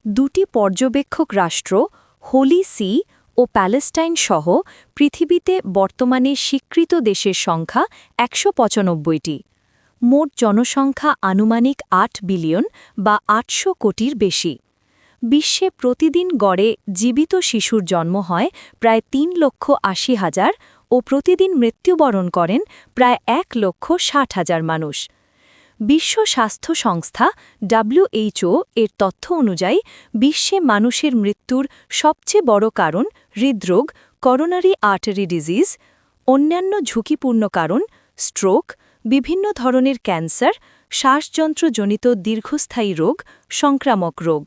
দুটি পর্যবেক্ষক রাষ্ট্র হোলি সি ও প্যালেস্টাইন সহ পৃথিবীতে বর্তমানে স্বীকৃত দেশের সংখ্যা ১৯৫টি। মোট জনসংখ্যা আনুমানিক ৮ বিলিয়ন বা ৮০০ কোটির বেশি। বিশ্বে প্রতিদিন গড়ে জীবিত শিশুর জন্ম হয় প্রায় ৩,৮০,০০০ ও প্রতিদিন মৃত্যুবরণ করেন প্রায় ১,৬০,০০০ মানুষ। বিশ্ব স্বাস্থ্য সংস্থা WHO এর তথ্য অনুযায়ী বিশ্বে মানুষের মৃত্যুর সবচেয়ে বড় কারণ হৃদরোগ, করোনারি আর্টারি ডিজিজ, অন্যান্য ঝুঁকিপূর্ণ কারণ স্ট্রোক, বিভিন্ন ধরনের ক্যান্সার, শ্বাসযন্ত্রজনিত দীর্ঘস্থায়ী রোগ, সংক্রামক রোগ।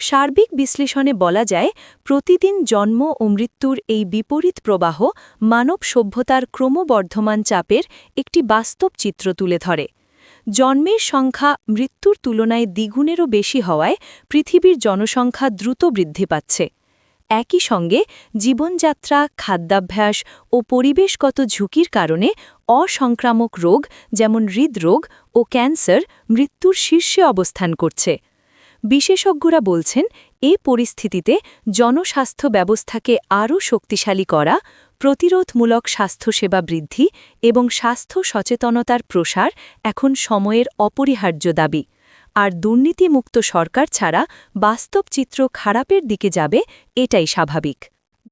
সার্বিক বিশ্লেষণে বলা যায়, প্রতিদিন জন্ম ও মৃত্যুর এই বিপরীত প্রবাহ মানব সভ্যতার ক্রমবর্ধমান চাপের একটি বাস্তব চিত্র তুলে ধরে। জন্মের সংখ্যা মৃত্যুর তুলনায় দ্বিগুণেরও বেশি হওয়ায় পৃথিবীর জনসংখ্যা দ্রুত বৃদ্ধি পাচ্ছে। একই সঙ্গে জীবনযাত্রা, খাদ্যাভ্যাস ও পরিবেশগত ঝুঁকির কারণে অসংক্রামক রোগ যেমন হৃদরোগ ও ক্যান্সার মৃত্যুর শীর্ষে অবস্থান করছে। বিশেষজ্ঞরা বলছেন, এ পরিস্থিতিতে জনস্বাস্থ্য ব্যবস্থাকে আরও শক্তিশালী করা, প্রতিরোধমূলক স্বাস্থ্যসেবা বৃদ্ধি এবং স্বাস্থ্য সচেতনতার প্রসার এখন সময়ের অপরিহার্য দাবি। আর দুর্নীতিমুক্ত সরকার ছাড়া বাস্তব চিত্র খারাপের দিকে যাবে, এটাই স্বাভাবিক।